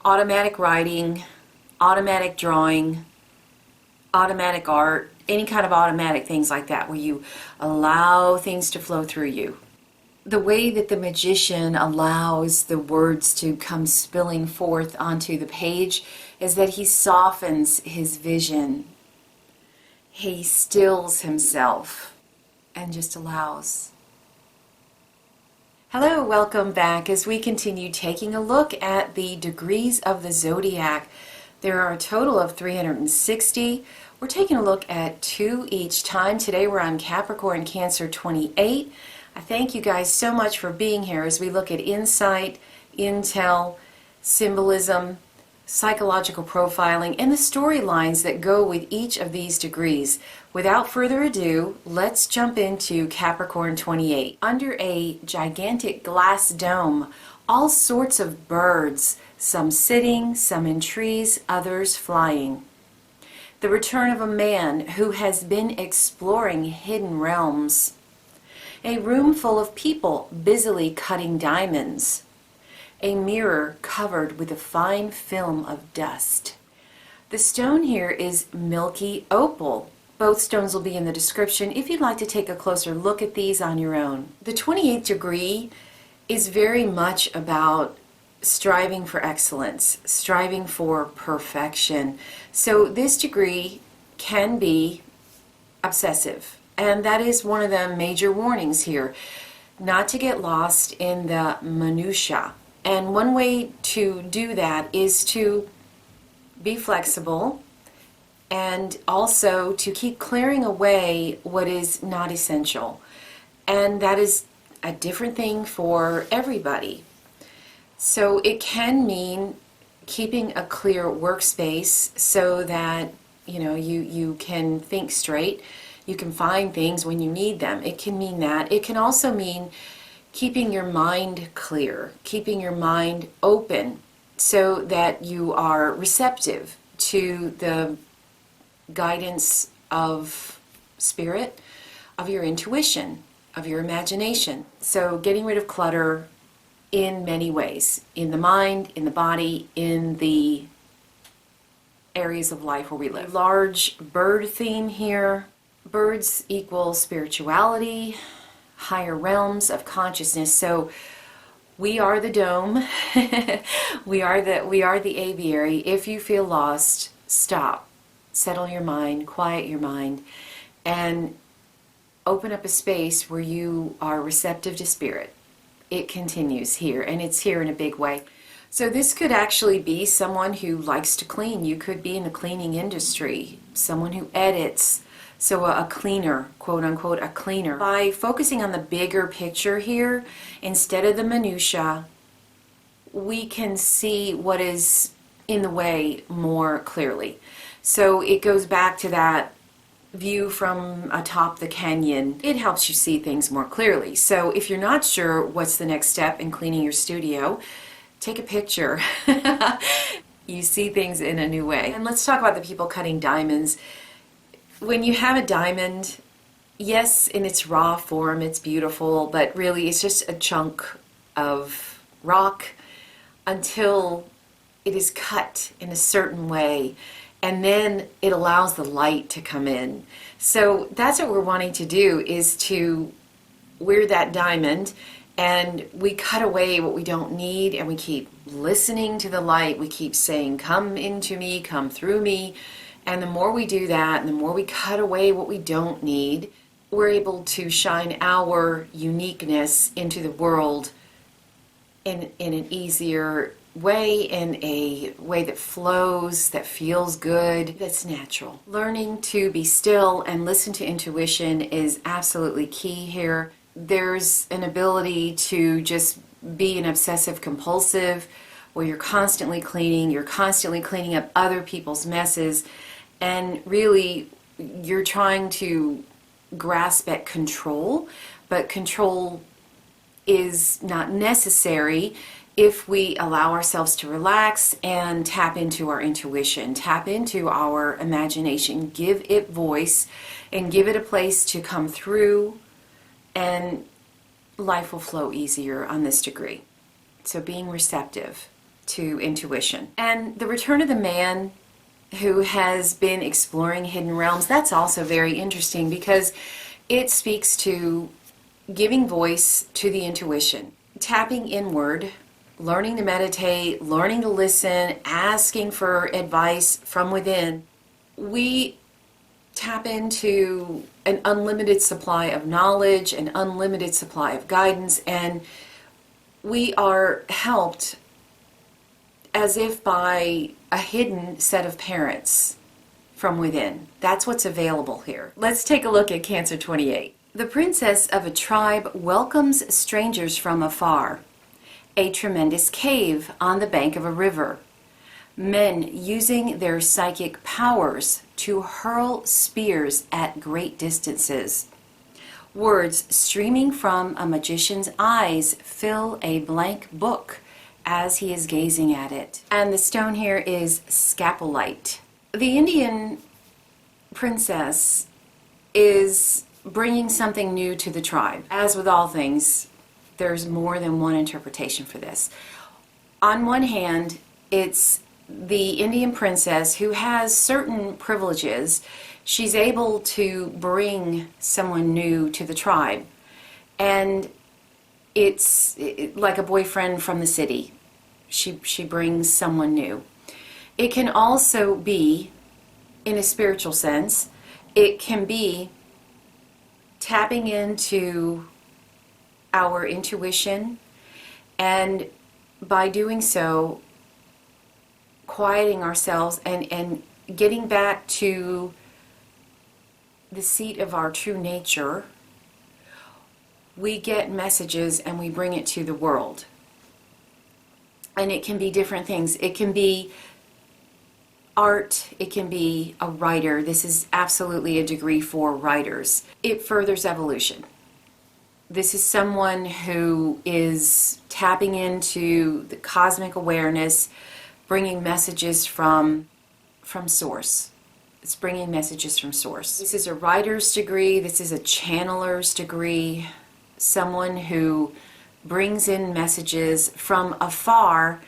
automatic writing, automatic drawing, automatic art, any kind of automatic things like that where you allow things to flow through you. The way that the magician allows the words to come spilling forth onto the page is that he softens his vision. He stills himself and just allows. Hello, welcome back as we continue taking a look at the degrees of the zodiac. There are a total of 360. We're taking a look at 2 each time. Today we're on Capricorn, Cancer 28. I thank you guys so much for being here as we look at insight, intel, symbolism, psychological profiling, and the storylines that go with each of these degrees. Without further ado, let's jump into Capricorn 28. Under a gigantic glass dome, all sorts of birds, some sitting, some in trees, others flying. The return of a man who has been exploring hidden realms. A room full of people busily cutting diamonds. A mirror covered with a fine film of dust. The stone here is Milky Opal. Both stones will be in the description if you'd like to take a closer look at these on your own. The 28th degree is very much about striving for excellence, striving for perfection. So this degree can be obsessive, and that is one of the major warnings here, not to get lost in the minutia. And one way to do that is to be flexible and also to keep clearing away what is not essential. And that is a different thing for everybody. So it can mean keeping a clear workspace so that you can think straight. You can find things when you need them. It can mean that. It can also mean keeping your mind clear, keeping your mind open so that you are receptive to the guidance of spirit, of your intuition, of your imagination. So getting rid of clutter in many ways, in the mind, in the body, in the areas of life where we live. Large bird theme here. Birds equal spirituality, higher realms of consciousness. So we are the dome. we are the aviary. If you feel lost, stop. Settle your mind, quiet your mind, and open up a space where you are receptive to spirit. It continues here, and it's here in a big way. So this could actually be someone who likes to clean. You could be in the cleaning industry, someone who edits. So a cleaner, quote unquote, a cleaner. By focusing on the bigger picture here, instead of the minutia, we can see what is in the way more clearly. So it goes back to that view from atop the canyon. It helps you see things more clearly. So if you're not sure what's the next step in cleaning your studio, take a picture. You see things in a new way. And let's talk about the people cutting diamonds. When you have a diamond, yes, in its raw form, it's beautiful, but really it's just a chunk of rock until it is cut in a certain way, and then it allows the light to come in. So that's what we're wanting to do, is to wear that diamond, and we cut away what we don't need, and we keep listening to the light. We keep saying, come into me, come through me. And the more we do that, and the more we cut away what we don't need, we're able to shine our uniqueness into the world in an easier way, in a way that flows, that feels good, that's natural. Learning to be still and listen to intuition is absolutely key here. There's an ability to just be an obsessive compulsive, where you're constantly cleaning up other people's messes, and really you're trying to grasp at control, but control is not necessary if we allow ourselves to relax and tap into our intuition, tap into our imagination, give it voice, and give it a place to come through, and life will flow easier on this degree. So being receptive to intuition. And the return of the man who has been exploring hidden realms, that's also very interesting because it speaks to giving voice to the intuition, tapping inward, learning to meditate, learning to listen, asking for advice from within. We tap into an unlimited supply of knowledge, an unlimited supply of guidance, and we are helped as if by a hidden set of parents from within. That's what's available here. Let's take a look at Cancer 28. The princess of a tribe welcomes strangers from afar. A tremendous cave on the bank of a river. Men using their psychic powers to hurl spears at great distances. Words streaming from a magician's eyes fill a blank book as he is gazing at it. And the stone here is Scapolite. The Indian princess is bringing something new to the tribe. As with all things, there's more than one interpretation for this. On one hand, it's the Indian princess who has certain privileges. She's able to bring someone new to the tribe. And it's like a boyfriend from the city. She brings someone new. It can also be, in a spiritual sense, it can be tapping into our intuition, and by doing so, quieting ourselves and getting back to the seat of our true nature. We get messages and we bring it to the world. And it can be different things. It can be art, it can be a writer. This is absolutely a degree for writers. It furthers evolution. This is someone who is tapping into the cosmic awareness, bringing messages from source. It's bringing messages from source. This is a writer's degree. This is a channeler's degree. Someone who brings in messages from afar,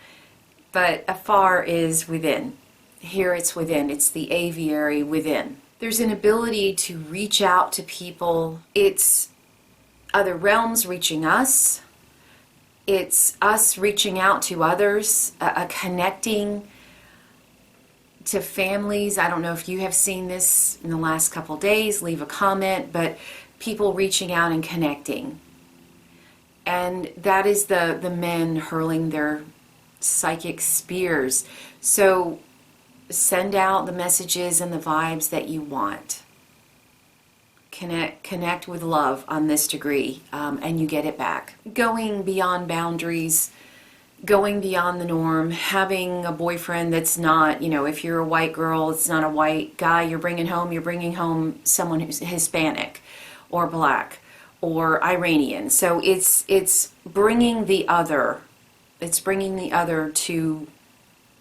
but afar is within. Here it's within. It's the aviary within. There's an ability to reach out to people. It's other realms reaching us. It's us reaching out to others, a connecting to families. I don't know if you have seen this in the last couple days. Leave a comment, but people reaching out and connecting. And that is the men hurling their psychic spears. So send out the messages and the vibes that you want. Connect with love on this degree, and you get it back. Going beyond boundaries, going beyond the norm, having a boyfriend that's not, if you're a white girl, it's not a white guy you're bringing home someone who's Hispanic or black or Iranian. So it's bringing the other. It's bringing the other to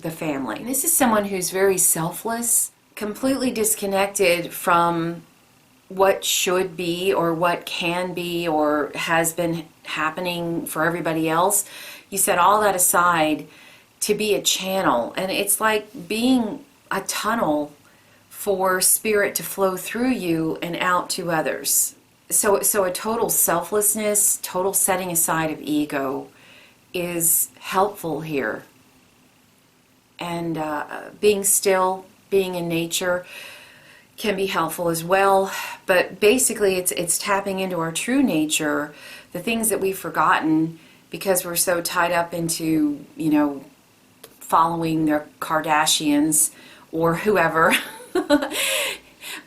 the family. And this is someone who's very selfless, completely disconnected from what should be or what can be or has been happening for everybody else. You set all that aside to be a channel, and it's like being a tunnel for spirit to flow through you and out to others. So a total selflessness, total setting aside of ego is helpful here. And being still, being in nature can be helpful as well. But basically it's tapping into our true nature, the things that we've forgotten because we're so tied up into, following the Kardashians or whoever,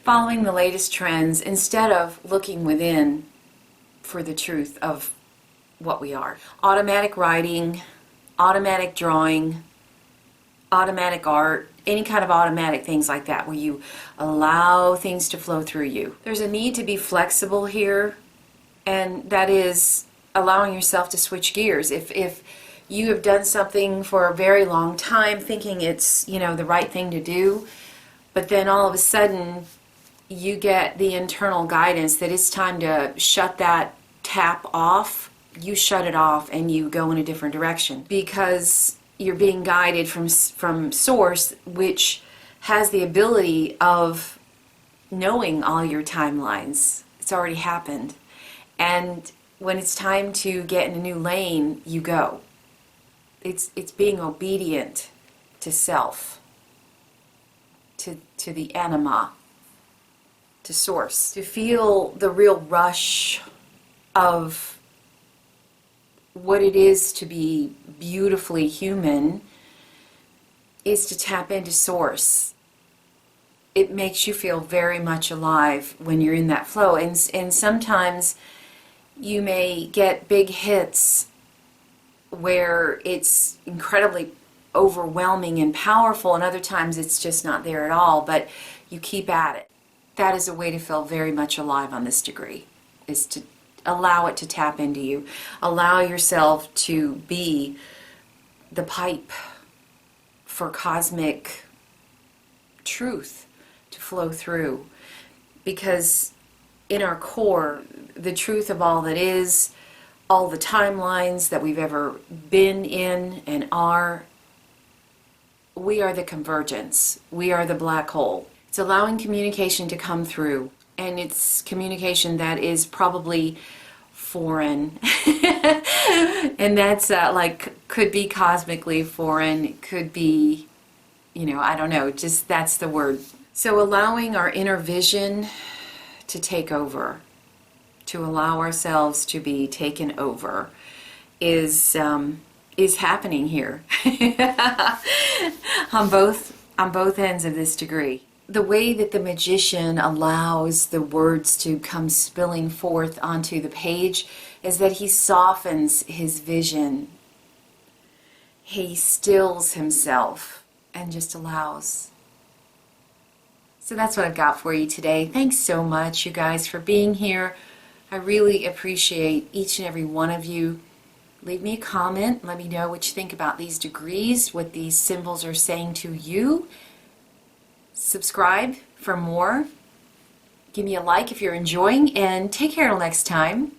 following the latest trends instead of looking within for the truth of what we are. Automatic writing, automatic drawing, automatic art, any kind of automatic things like that where you allow things to flow through you. There's a need to be flexible here, and that is allowing yourself to switch gears. If you have done something for a very long time thinking it's, the right thing to do, but then all of a sudden you get the internal guidance that it's time to shut that tap off, you shut it off and you go in a different direction because you're being guided from source, which has the ability of knowing all your timelines. It's already happened. And when it's time to get in a new lane, you go. It's being obedient to self, to the anima, to source. To feel the real rush of what it is to be beautifully human is to tap into source. It makes you feel very much alive when you're in that flow. And sometimes you may get big hits where it's incredibly overwhelming and powerful, and other times it's just not there at all, but you keep at it. That is a way to feel very much alive on this degree, is to allow it to tap into you. Allow yourself to be the pipe for cosmic truth to flow through. Because in our core, the truth of all that is, all the timelines that we've ever been in and are, we are the convergence. We are the black hole. It's allowing communication to come through, and it's communication that is probably foreign. And that's could be cosmically foreign, could be, I don't know, just that's the word. So allowing our inner vision to take over, to allow ourselves to be taken over, is happening here on both ends of this degree. The way that the magician allows the words to come spilling forth onto the page is that he softens his vision. He stills himself and just allows. So that's what I've got for you today. Thanks so much, you guys, for being here. I really appreciate each and every one of you. Leave me a comment. Let me know what you think about these degrees, what these symbols are saying to you. Subscribe for more. Give me a like if you're enjoying, and take care till next time.